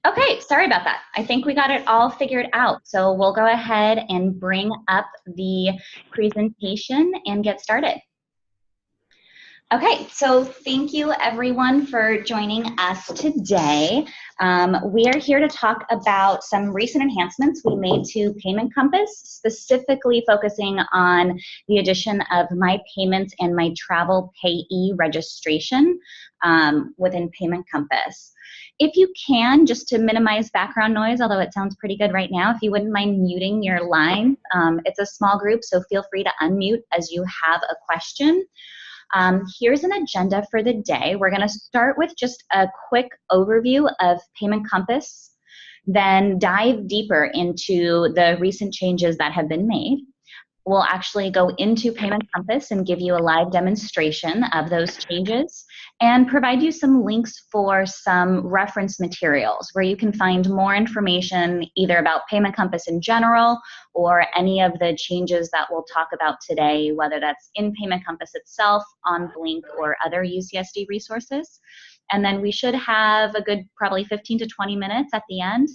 Okay, sorry about that. I think we got it all figured out. So we'll go ahead and bring up the presentation and get started. Okay, so thank you everyone for joining us today. We are here to talk about some recent enhancements we made to Payment Compass, specifically focusing on the addition of My Payments and My Travel Payee registration within Payment Compass. If you can, just to minimize background noise, although it sounds pretty good right now, if you wouldn't mind muting your line. It's a small group, so feel free to unmute as you have a question. Here's an agenda for the day. We're going to start with just a quick overview of Payment Compass, then dive deeper into the recent changes that have been made. We'll actually go into Payment Compass and give you a live demonstration of those changes and provide you some links for some reference materials where you can find more information either about Payment Compass in general or any of the changes that we'll talk about today, whether that's in Payment Compass itself, on Blink, or other UCSD resources. And then we should have a good probably 15 to 20 minutes at the end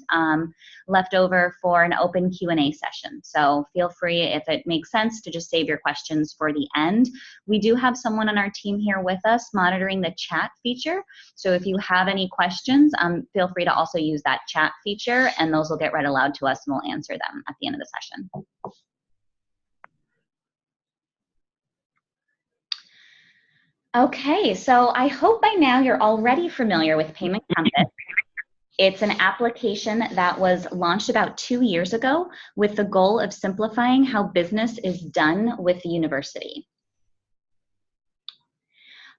left over for an open Q&A session. So feel free, if it makes sense, to just save your questions for the end. We do have someone on our team here with us monitoring the chat feature. So if you have any questions, feel free to also use that chat feature, and those will get read aloud to us and we'll answer them at the end of the session. Okay, so I hope by now you're already familiar with Payment Compass. It's an application that was launched about 2 years ago with the goal of simplifying how business is done with the university.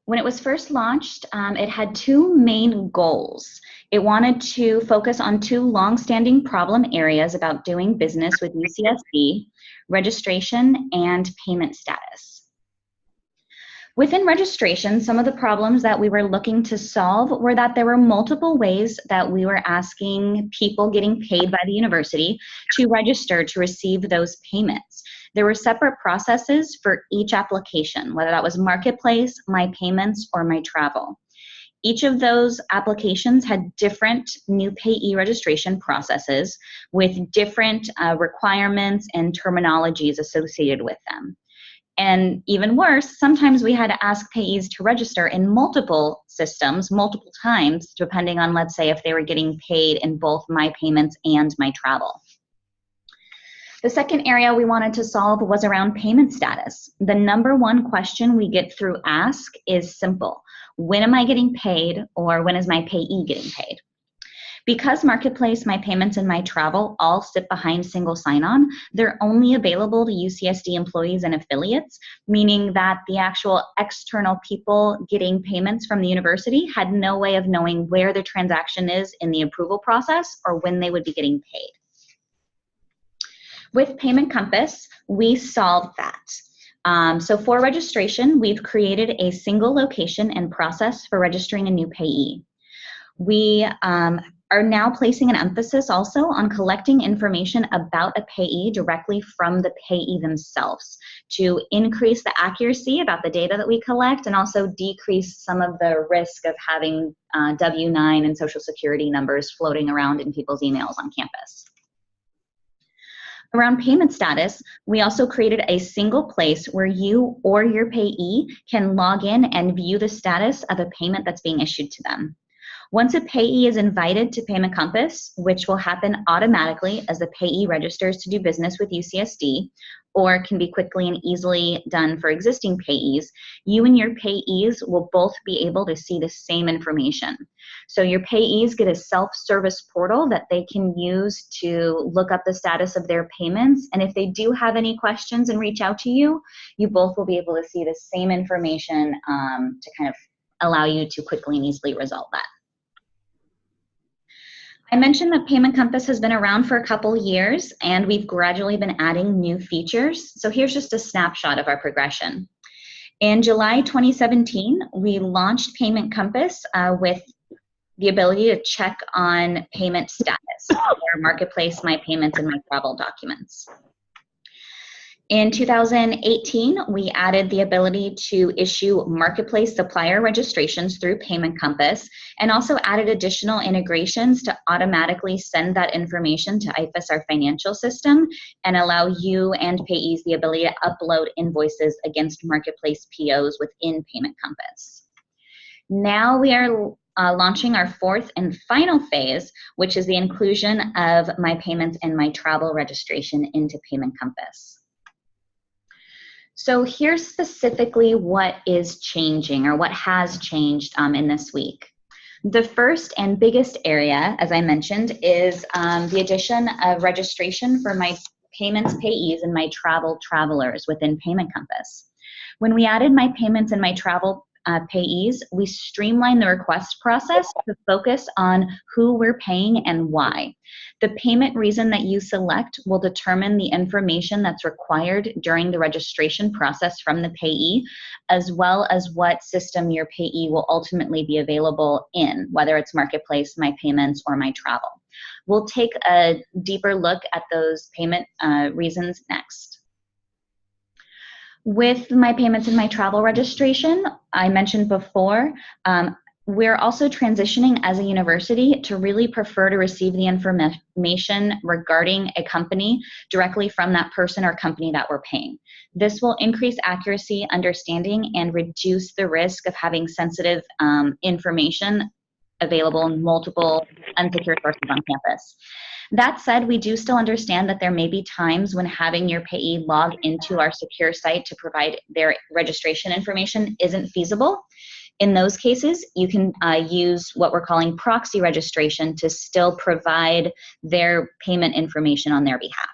When it was first launched, it had two main goals. It wanted to focus on two long-standing problem areas about doing business with UCSD: registration and payment status. Within registration, some of the problems that we were looking to solve were that there were multiple ways that we were asking people getting paid by the university to register to receive those payments. There were separate processes for each application, whether that was Marketplace, My Payments, or My Travel. Each of those applications had different new payee registration processes with different requirements and terminologies associated with them. And even worse, sometimes we had to ask payees to register in multiple systems, multiple times, depending on, let's say, if they were getting paid in both My Payments and My Travel. The second area we wanted to solve was around payment status. The number one question we get through Ask is simple: when am I getting paid, or when is my payee getting paid? Because Marketplace, My Payments, and My Travel all sit behind single sign-on, they're only available to UCSD employees and affiliates, meaning that the actual external people getting payments from the university had no way of knowing where the transaction is in the approval process or when they would be getting paid. With Payment Compass, we solved that. So for registration, we've created a single location and process for registering a new payee. We are now placing an emphasis also on collecting information about a payee directly from the payee themselves to increase the accuracy about the data that we collect and also decrease some of the risk of having W-9 and Social Security numbers floating around in people's emails on campus. Around payment status, we also created a single place where you or your payee can log in and view the status of a payment that's being issued to them. Once a payee is invited to Payment Compass, which will happen automatically as the payee registers to do business with UCSD, or can be quickly and easily done for existing payees, you and your payees will both be able to see the same information. So your payees get a self-service portal that they can use to look up the status of their payments, and if they do have any questions and reach out to you, you both will be able to see the same information to kind of allow you to quickly and easily resolve that. I mentioned that Payment Compass has been around for a couple years, and we've gradually been adding new features. So here's just a snapshot of our progression. In July 2017, we launched Payment Compass with the ability to check on payment status for Marketplace, My Payments, and My Travel documents. In 2018, we added the ability to issue marketplace supplier registrations through Payment Compass, and also added additional integrations to automatically send that information to IFAS, our financial system, and allow you and payees the ability to upload invoices against marketplace POs within Payment Compass. Now we are launching our fourth and final phase, which is the inclusion of my payments and my travel registration into Payment Compass. So here's specifically what is changing, or what has changed in this week. The first and biggest area, as I mentioned, is the addition of registration for my payments payees and my travelers within Payment Compass. When we added my payments and my travel payees, we streamlined the request process to focus on who we're paying and why. The payment reason that you select will determine the information that's required during the registration process from the payee, as well as what system your payee will ultimately be available in, whether it's Marketplace, My Payments, or My Travel. We'll take a deeper look at those payment reasons next. With my payments and my travel registration, I mentioned before, we're also transitioning as a university to really prefer to receive the information regarding a company directly from that person or company that we're paying. This will increase accuracy, understanding, and reduce the risk of having sensitive information available in multiple unsecured sources on campus. That said, we do still understand that there may be times when having your payee log into our secure site to provide their registration information isn't feasible. In those cases, you can use what we're calling proxy registration to still provide their payment information on their behalf.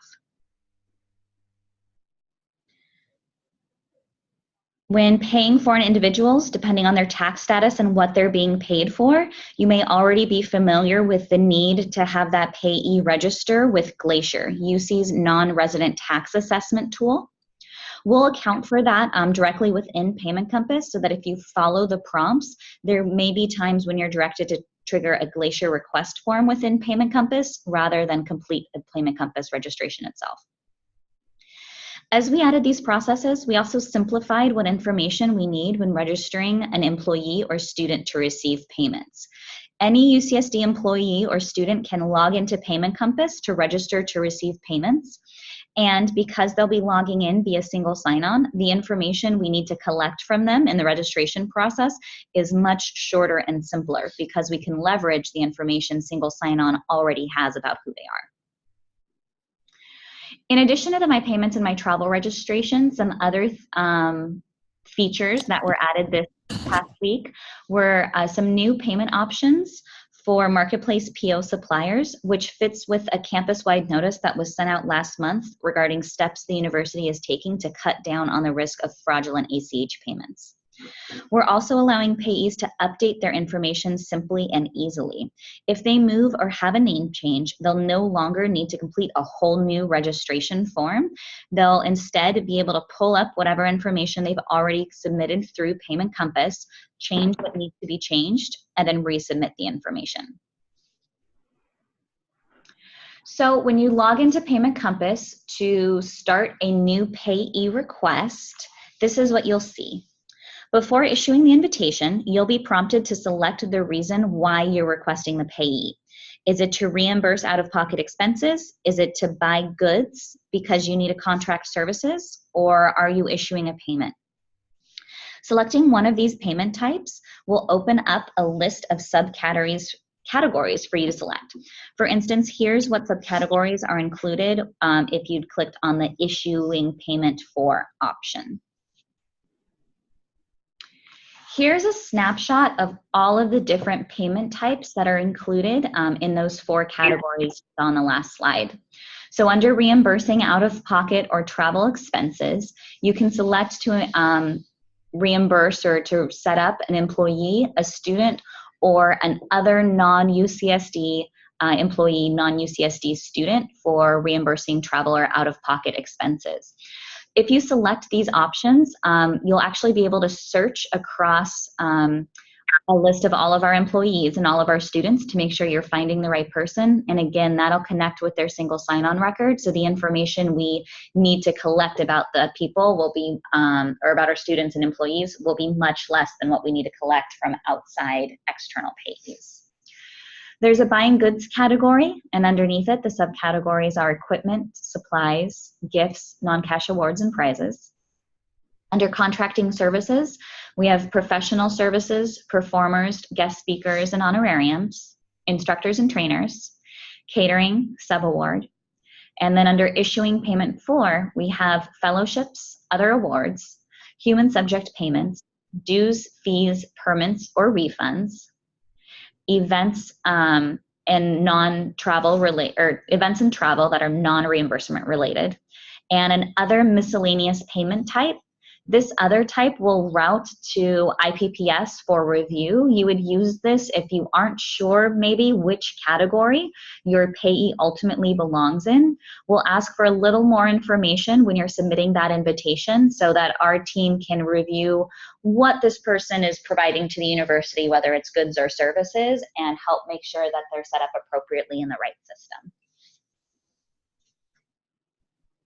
When paying foreign individuals, depending on their tax status and what they're being paid for, you may already be familiar with the need to have that payee register with Glacier, UC's non-resident tax assessment tool. We'll account for that directly within Payment Compass, so that if you follow the prompts, there may be times when you're directed to trigger a Glacier request form within Payment Compass rather than complete the Payment Compass registration itself. As we added these processes, we also simplified what information we need when registering an employee or student to receive payments. Any UCSD employee or student can log into Payment Compass to register to receive payments. And because they'll be logging in via single sign-on, the information we need to collect from them in the registration process is much shorter and simpler, because we can leverage the information single sign-on already has about who they are. In addition to my payments and my travel registration, some other features that were added this past week were some new payment options for Marketplace PO suppliers, which fits with a campus-wide notice that was sent out last month regarding steps the university is taking to cut down on the risk of fraudulent ACH payments. We're also allowing payees to update their information simply and easily. If they move or have a name change, they'll no longer need to complete a whole new registration form. They'll instead be able to pull up whatever information they've already submitted through Payment Compass, change what needs to be changed, and then resubmit the information. So when you log into Payment Compass to start a new payee request, this is what you'll see. Before issuing the invitation, you'll be prompted to select the reason why you're requesting the payee. Is it to reimburse out-of-pocket expenses? Is it to buy goods because you need a contract services? Or are you issuing a payment? Selecting one of these payment types will open up a list of subcategories for you to select. For instance, here's what subcategories are included if you'd clicked on the Issuing Payment For option. Here's a snapshot of all of the different payment types that are included in those 4 categories on the last slide. So under reimbursing out-of-pocket or travel expenses, you can select to reimburse or to set up an employee, a student, or an other non-UCSD employee, non-UCSD student for reimbursing travel or out-of-pocket expenses. If you select these options, you'll actually be able to search across a list of all of our employees and all of our students to make sure you're finding the right person. And again, that'll connect with their single sign-on record. So the information we need to collect about the people will be, or about our students and employees, will be much less than what we need to collect from outside external payees. There's a buying goods category, and underneath it, the subcategories are equipment, supplies, gifts, non-cash awards, and prizes. Under contracting services, we have professional services, performers, guest speakers, and honorariums, instructors and trainers, catering, sub-award. And then under issuing payment for, we have fellowships, other awards, human subject payments, dues, fees, permits, or refunds, events and non-travel or events and travel that are non-reimbursement related, and an other miscellaneous payment type. This other type will route to IPPS for review. You would use this if you aren't sure maybe which category your payee ultimately belongs in. We'll ask for a little more information when you're submitting that invitation so that our team can review what this person is providing to the university, whether it's goods or services, and help make sure that they're set up appropriately in the right system.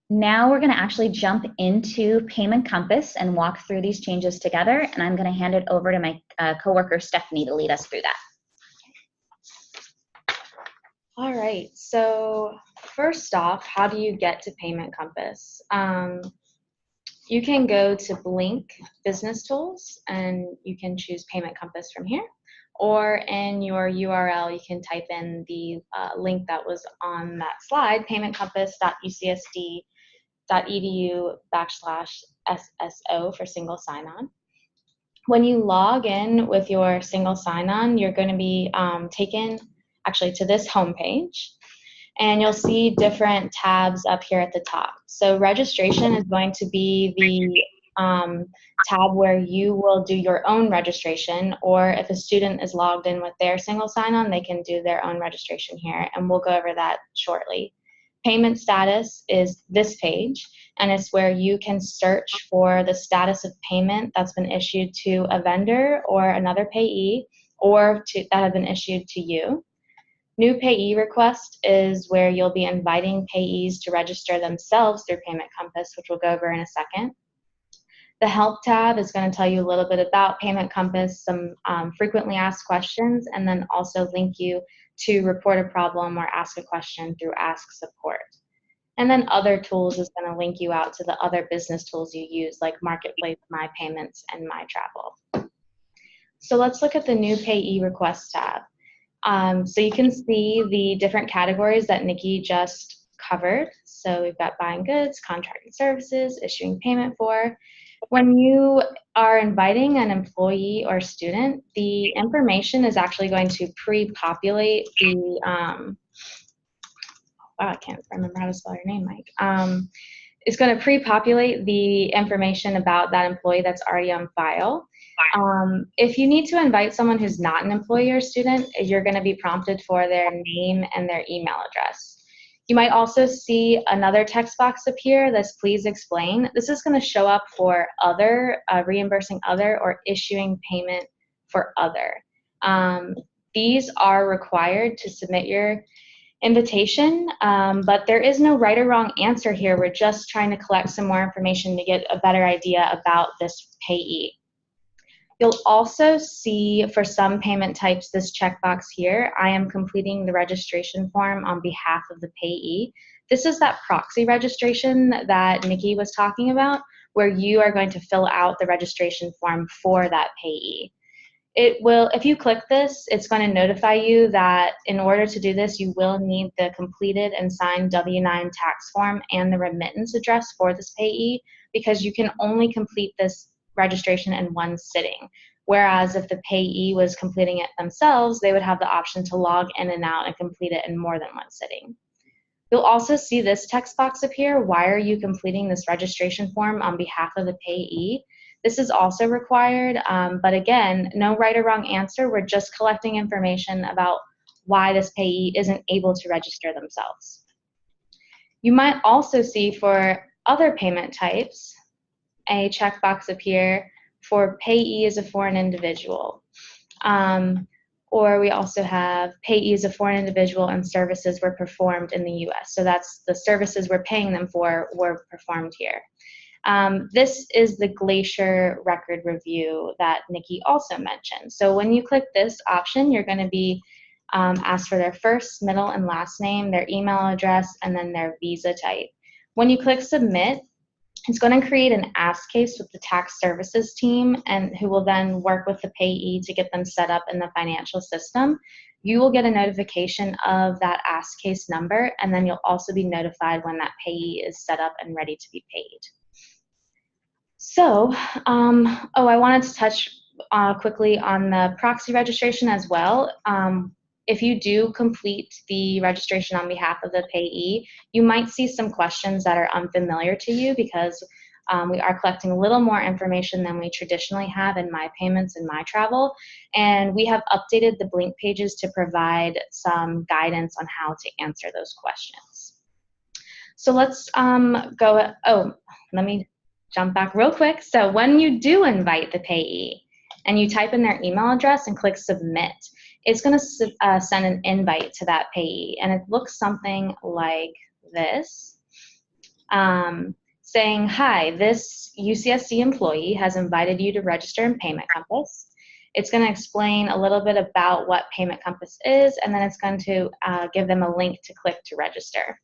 Now we're going to actually jump into Payment Compass and walk through these changes together, and I'm going to hand it over to my coworker Stephanie to lead us through that. All right, so first off, how do you get to Payment Compass? You can go to Blink Business Tools and you can choose Payment Compass from here, or in your URL you can type in the link that was on that slide, paymentcompass.ucsd.edu/SSO for single sign-on. When you log in with your single sign-on, you're going to be taken actually to this homepage, and you'll see different tabs up here at the top. So registration is going to be the tab where you will do your own registration, or if a student is logged in with their single sign-on, they can do their own registration here, and we'll go over that shortly. Payment status is this page, and it's where you can search for the status of payment that's been issued to a vendor or another payee, or that have been issued to you. New payee request is where you'll be inviting payees to register themselves through Payment Compass, which we'll go over in a second. The Help tab is going to tell you a little bit about Payment Compass, some frequently asked questions, and then also link you to report a problem or ask a question through Ask Support. And then Other Tools is going to link you out to the other business tools you use, like Marketplace, My Payments, and My Travel. So let's look at the New Payee Request tab. So you can see the different categories that Nikki just covered. So we've got buying goods, contracting services, issuing payment for. When you are inviting an employee or student, the information is actually going to pre-populate the, wow, I can't remember how to spell your name, Mike. It's going to pre-populate the information about that employee that's already on file. If you need to invite someone who's not an employee or student, you're going to be prompted for their name and their email address. You might also see another text box appear that's please explain. This is going to show up for other, reimbursing other, or issuing payment for other. These are required to submit your invitation, but there is no right or wrong answer here. We're just trying to collect some more information to get a better idea about this payee. You'll also see for some payment types this checkbox here, I am completing the registration form on behalf of the payee. This is that proxy registration that Nikki was talking about, where you are going to fill out the registration form for that payee. It will, if you click this, it's going to notify you that in order to do this, you will need the completed and signed W-9 tax form and the remittance address for this payee, because you can only complete this registration in one sitting. Whereas if the payee was completing it themselves, they would have the option to log in and out and complete it in more than one sitting. You'll also see this text box appear, why are you completing this registration form on behalf of the payee? This is also required, but again, no right or wrong answer. We're just collecting information about why this payee isn't able to register themselves. You might also see for other payment types a checkbox appear for payee as a foreign individual. Or we also have payees of foreign individual and services were performed in the U.S. So that's the services we're paying them for were performed here. This is the Glacier record review that Nikki also mentioned. So when you click this option, you're going to be asked for their first, middle, and last name, their email address, and then their visa type. When you click submit, it's going to create an ask case with the tax services team, and who will then work with the payee to get them set up in the financial system. You will get a notification of that ask case number, and then you'll also be notified when that payee is set up and ready to be paid. So, I wanted to touch quickly on the proxy registration as well. If you do complete the registration on behalf of the payee, you might see some questions that are unfamiliar to you because we are collecting a little more information than we traditionally have in My Payments and My Travel, and we have updated the Blink pages to provide some guidance on how to answer those questions. So let's let me jump back real quick. So when you do invite the payee and you type in their email address and click submit, it's going to send an invite to that payee, and it looks something like this, saying, hi, this UCSD employee has invited you to register in Payment Compass. It's going to explain a little bit about what Payment Compass is, and then it's going to give them a link to click to register.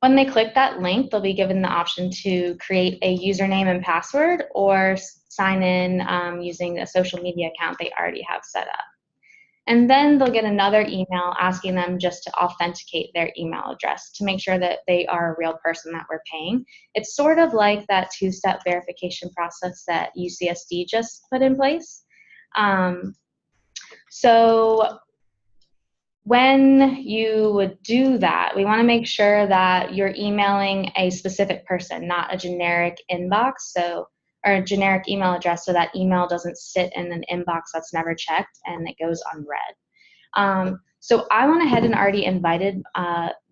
When they click that link, they'll be given the option to create a username and password or sign in using a social media account they already have set up. And then they'll get another email asking them just to authenticate their email address to make sure that they are a real person that we're paying. It's sort of like that two-step verification process that UCSD just put in place. So when you would do that, we want to make sure that you're emailing a specific person, not a generic inbox, or a generic email address, so that email doesn't sit in an inbox that's never checked and it goes unread. So I went ahead and already invited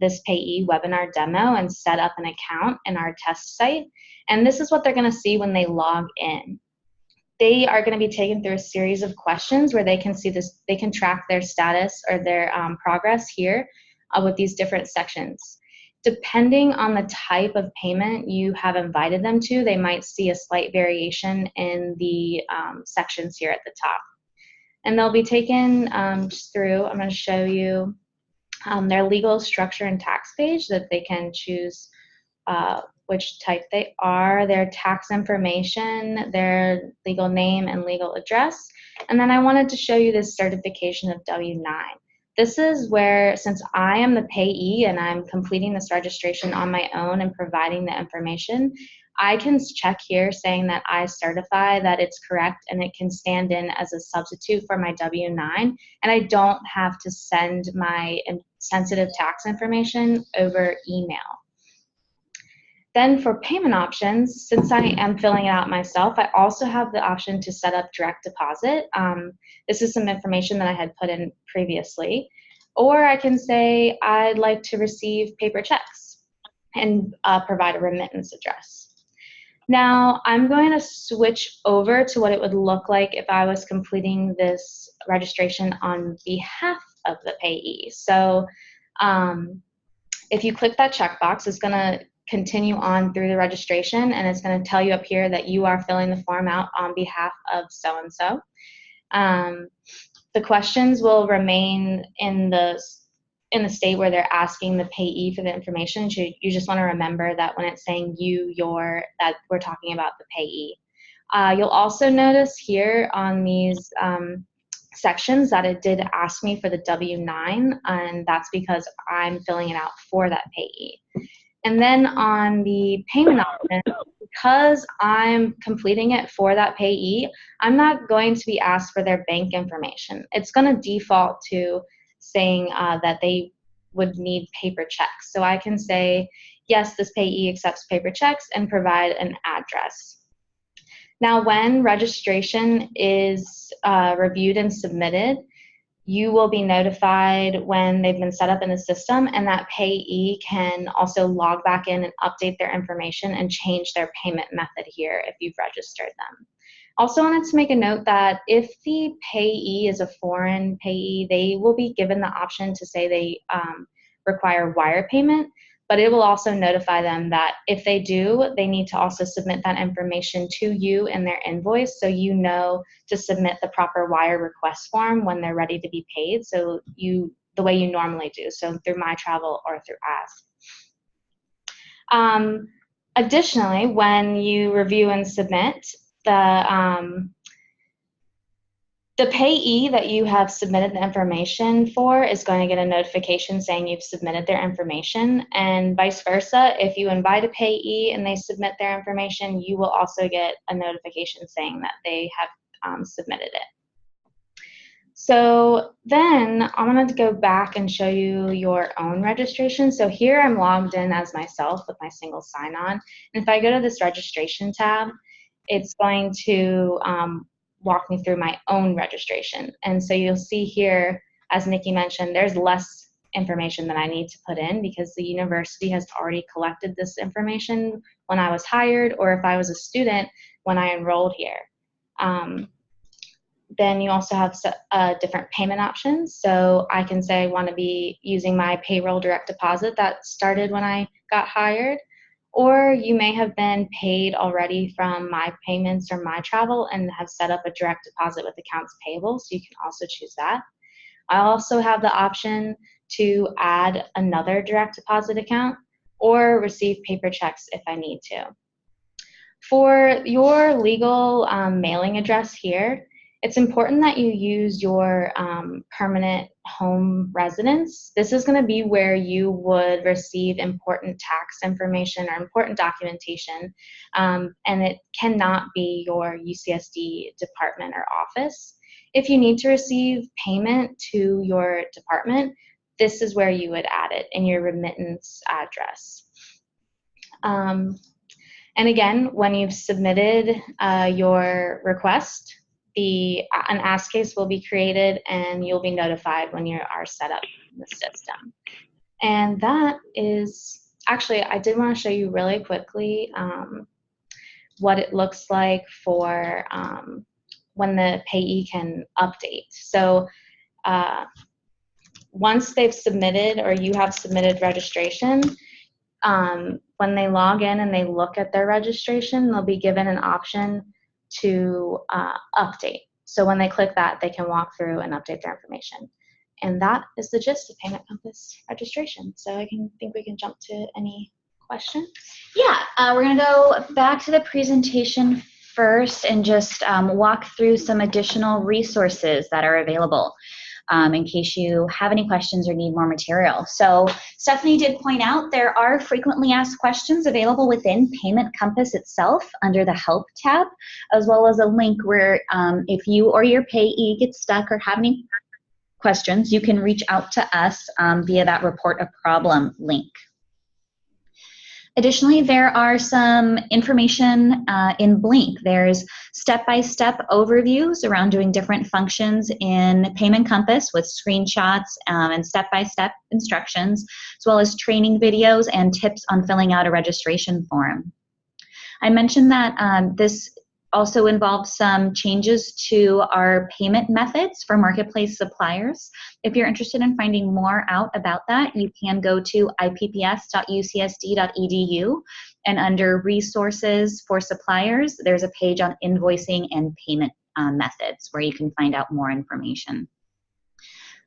this payee webinar demo and set up an account in our test site. And this is what they're going to see when they log in. They are going to be taken through a series of questions where they can see this, they can track their status or their progress here with these different sections. Depending on the type of payment you have invited them to, they might see a slight variation in the sections here at the top. And they'll be taken just through, I'm going to show you their legal structure and tax page that they can choose which type they are, their tax information, their legal name and legal address. And then I wanted to show you this certification of W-9. This is where, since I am the payee and I'm completing this registration on my own and providing the information, I can check here saying that I certify that it's correct, and it can stand in as a substitute for my W-9, and I don't have to send my sensitive tax information over email. Then for payment options, since I am filling it out myself, I also have the option to set up direct deposit. This is some information that I had put in previously. Or I can say I'd like to receive paper checks and provide a remittance address. Now I'm going to switch over to what it would look like if I was completing this registration on behalf of the payee. So if you click that checkbox, it's going to continue on through the registration, and it's going to tell you up here that you are filling the form out on behalf of so-and-so. The questions will remain in the state where they're asking the payee for the information. So you just want to remember that when it's saying you, your, that we're talking about the payee. You'll also notice here on these sections that it did ask me for the W-9, and that's because I'm filling it out for that payee. And then on the payment option, because I'm completing it for that payee, I'm not going to be asked for their bank information. It's going to default to saying that they would need paper checks. So I can say, yes, this payee accepts paper checks, and provide an address. Now, when registration is reviewed and submitted, you will be notified when they've been set up in the system, and that payee can also log back in and update their information and change their payment method here if you've registered them. Also wanted to make a note that if the payee is a foreign payee, they will be given the option to say they require wire payment, but it will also notify them that if they do, they need to also submit that information to you in their invoice, so you know to submit the proper wire request form when they're ready to be paid, so the way you normally do, so through My Travel or through Ask. Additionally, when you review and submit, the payee that you have submitted the information for is going to get a notification saying you've submitted their information, and vice versa. If you invite a payee and they submit their information, you will also get a notification saying that they have submitted it. So then I wanted to go back and show you your own registration. So here I'm logged in as myself with my single sign-on. And if I go to this registration tab, it's going to walk me through my own registration. And so you'll see here, as Nikki mentioned, there's less information that I need to put in because the university has already collected this information when I was hired, or if I was a student when I enrolled here. Then you also have different payment options. So I can say I want to be using my payroll direct deposit that started when I got hired, or you may have been paid already from My Payments or My Travel and have set up a direct deposit with accounts payable, so you can also choose that. I also have the option to add another direct deposit account or receive paper checks if I need to. For your legal mailing address here, it's important that you use your permanent home residence. This is going to be where you would receive important tax information or important documentation, and it cannot be your UCSD department or office. If you need to receive payment to your department, this is where you would add it in your remittance address. And again, when you've submitted your request, an ask case will be created and you'll be notified when you are set up in the system. And that is, actually, I did want to show you really quickly what it looks like for when the payee can update. So once they've submitted or you have submitted registration, when they log in and they look at their registration, they'll be given an option to update. So when they click that, they can walk through and update their information. And that is the gist of Payment Compass registration. So I think we can jump to any questions. Yeah, we're going to go back to the presentation first and just walk through some additional resources that are available in case you have any questions or need more material. So Stephanie did point out there are frequently asked questions available within Payment Compass itself under the Help tab, as well as a link where if you or your payee get stuck or have any questions, you can reach out to us via that Report a Problem link. Additionally, there are some information in Blink. There's step-by-step overviews around doing different functions in Payment Compass with screenshots and step-by-step instructions, as well as training videos and tips on filling out a registration form. I mentioned that this also involves some changes to our payment methods for marketplace suppliers. If you're interested in finding more out about that, you can go to ipps.ucsd.edu, and under resources for suppliers, there's a page on invoicing and payment methods where you can find out more information.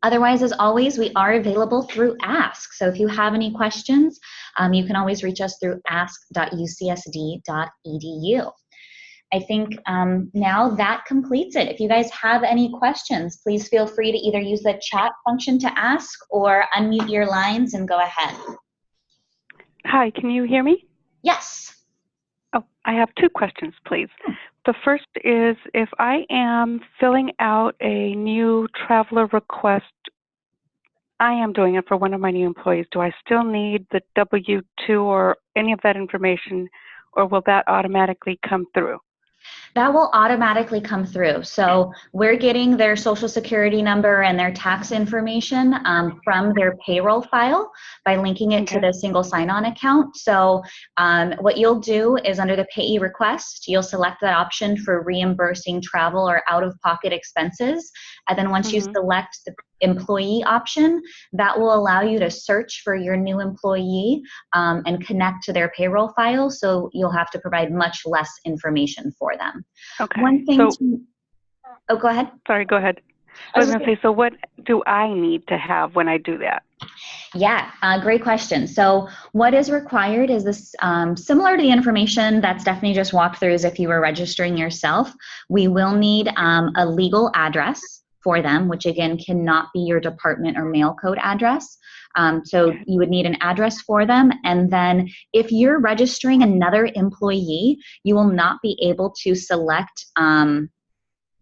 Otherwise, as always, we are available through Ask. So if you have any questions, you can always reach us through ask.ucsd.edu. I think now that completes it. If you guys have any questions, please feel free to either use the chat function to ask or unmute your lines and go ahead. Hi, can you hear me? Yes. Oh, I have two questions, please. The first is, if I am filling out a new traveler request, I am doing it for one of my new employees, do I still need the W-2 or any of that information, or will that automatically come through? That will automatically come through. So we're getting their social security number and their tax information from their payroll file by linking it to the single sign-on account. So what you'll do is under the payee request, you'll select that option for reimbursing travel or out-of-pocket expenses. And then once you select the employee option, that will allow you to search for your new employee and connect to their payroll file. So you'll have to provide much less information for them. Okay. One thing oh, go ahead. Sorry, go ahead. I was going to say, so what do I need to have when I do that? Yeah, great question. So what is required is this, similar to the information that Stephanie just walked through as if you were registering yourself, we will need a legal address for them, which again cannot be your department or mail code address. So you would need an address for them. And then if you're registering another employee, you will not be able to select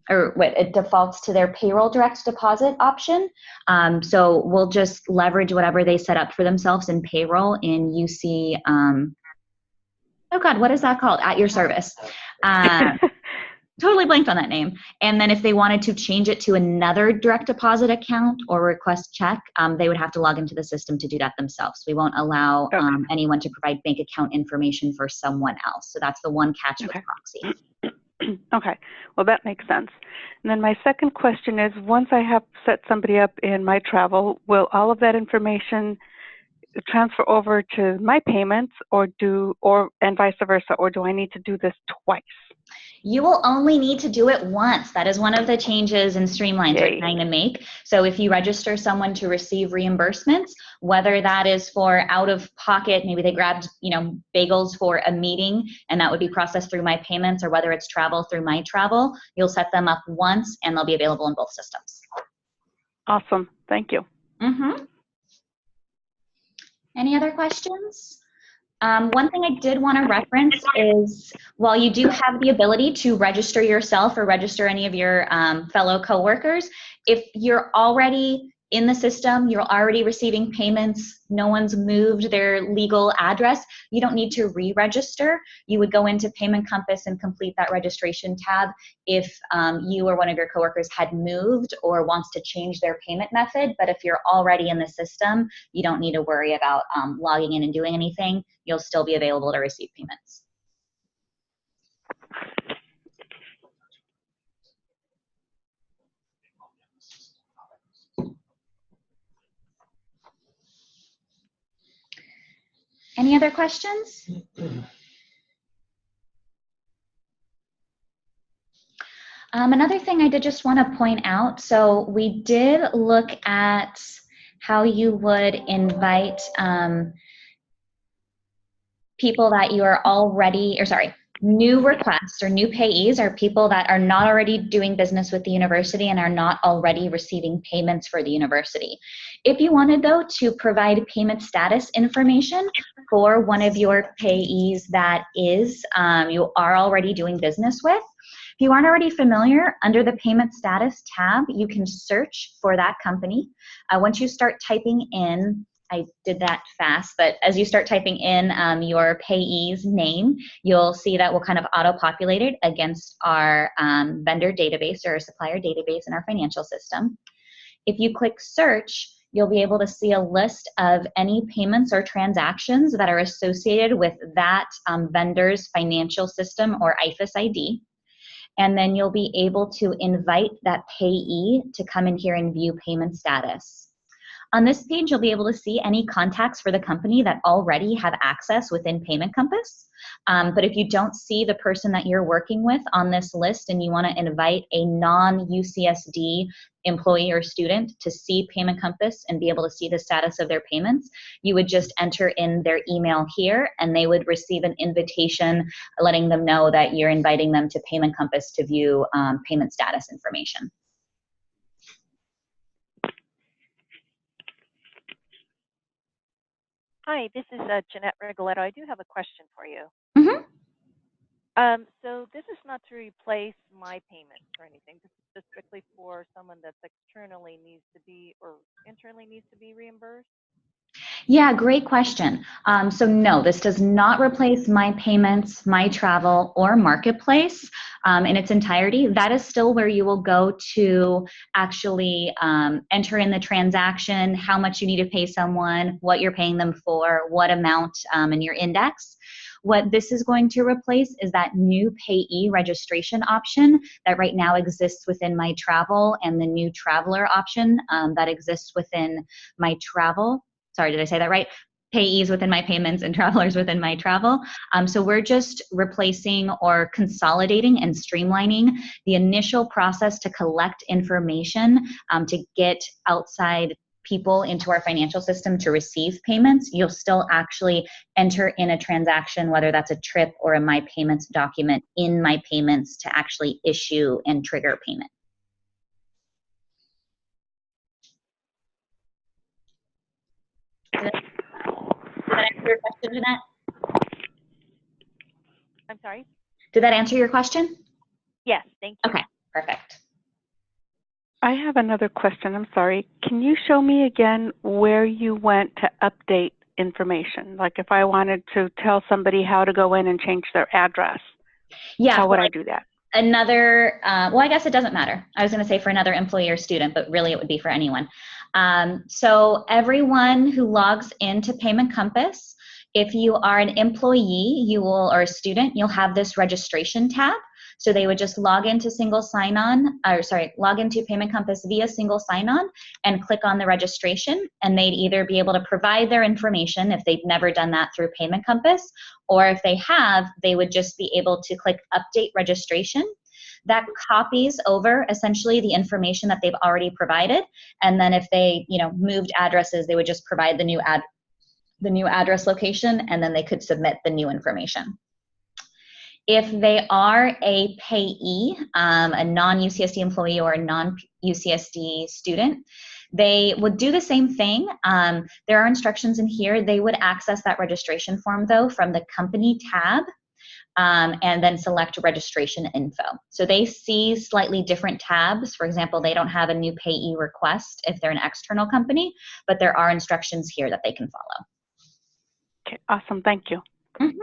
or what it defaults to their payroll direct deposit option. So we'll just leverage whatever they set up for themselves in payroll in UC, oh God, what is that called? At your service. Totally blanked on that name. And then if they wanted to change it to another direct deposit account or request check, they would have to log into the system to do that themselves. We won't allow anyone to provide bank account information for someone else. So that's the one catch with Proxy. Okay, well that makes sense. And then my second question is, once I have set somebody up in my travel, will all of that information transfer over to my payments and vice versa, or do I need to do this twice? You will only need to do it once. That is one of the changes and streamlines we're trying to make. So if you register someone to receive reimbursements, whether that is for out of pocket, maybe they grabbed, bagels for a meeting and that would be processed through my payments, or whether it's travel through my travel, you'll set them up once and they'll be available in both systems. Awesome. Thank you. Any other questions? One thing I did want to reference is while you do have the ability to register yourself or register any of your fellow coworkers, if you're already in the system, you're already receiving payments, no one's moved their legal address, you don't need to re-register. You would go into Payment Compass and complete that registration tab if you or one of your coworkers had moved or wants to change their payment method. But if you're already in the system, you don't need to worry about logging in and doing anything. You'll still be available to receive payments. Any other questions? Another thing I did just want to point out, so we did look at how you would invite people that you are already, new requests or new payees are people that are not already doing business with the university and are not already receiving payments for the university. If you wanted, though, to provide payment status information for one of your payees that is you are already doing business with, if you aren't already familiar, under the Payment Status tab, you can search for that company. Once you start typing in, I did that fast, but as you start typing in your payee's name, you'll see that will kind of auto-populate it against our vendor database or supplier database in our financial system. If you click search, you'll be able to see a list of any payments or transactions that are associated with that vendor's financial system or IFAS ID. And then you'll be able to invite that payee to come in here and view payment status. On this page, you'll be able to see any contacts for the company that already have access within Payment Compass. But if you don't see the person that you're working with on this list and you want to invite a non-UCSD employee or student to see Payment Compass and be able to see the status of their payments, you would just enter in their email here and they would receive an invitation letting them know that you're inviting them to Payment Compass to view payment status information. Hi, this is Jeanette Rigoletto. I do have a question for you. So this is not to replace my payments or anything. This is just strictly for someone that's externally needs to be or internally needs to be reimbursed. Yeah, great question. So no, this does not replace My Payments, My Travel, or Marketplace in its entirety. That is still where you will go to actually enter in the transaction, how much you need to pay someone, what you're paying them for, what amount in your index. What this is going to replace is that new payee registration option that right now exists within My Travel, and the new traveler option that exists within My Travel. Sorry, did I say that right? Payees within My Payments and travelers within My Travel. So we're just replacing or consolidating and streamlining the initial process to collect information to get outside people into our financial system to receive payments. You'll still actually enter in a transaction, whether that's a trip or a My Payments document in My Payments to actually issue and trigger payment. Did that answer your question, Jeanette? I'm sorry? Did that answer your question? Yes, thank you. Okay, perfect. I have another question. I'm sorry. Can you show me again where you went to update information? Like if I wanted to tell somebody how to go in and change their address, Yeah. how would I do that? Another, well, I guess it doesn't matter. I was going to say for another employee or student, but really it would be for anyone. So everyone who logs into Payment Compass, if you are an employee, you will, or a student, you'll have this registration tab. So they would just log into log into Payment Compass via single sign-on and click on the registration, and they'd either be able to provide their information if they've never done that through Payment Compass, or if they have, they would just be able to click Update Registration. That copies over essentially the information that they've already provided, and then if they, moved addresses, they would just provide the new address location, and then they could submit the new information. If they are a payee, a non-UCSD employee or a non-UCSD student, they would do the same thing. There are instructions in here. They would access that registration form, though, from the company tab, and then select registration info. So they see slightly different tabs. For example, they don't have a new payee request if they're an external company, but there are instructions here that they can follow. Okay, awesome. Thank you. Mm-hmm.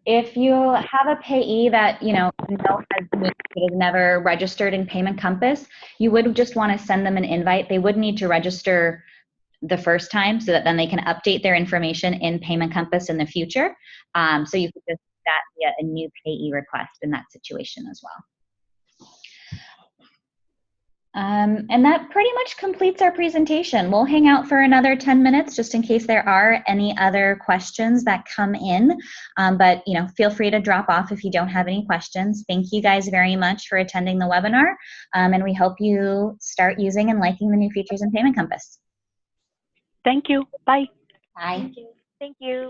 If you have a payee that has never registered in Payment Compass, you would just want to send them an invite. They would need to register the first time so that then they can update their information in Payment Compass in the future. So you could just do that via a new payee request in that situation as well. And that pretty much completes our presentation. We'll hang out for another 10 minutes just in case there are any other questions that come in. But feel free to drop off if you don't have any questions. Thank you guys very much for attending the webinar. And we hope you start using and liking the new features in Payment Compass. Thank you. Bye. Bye. Thank you.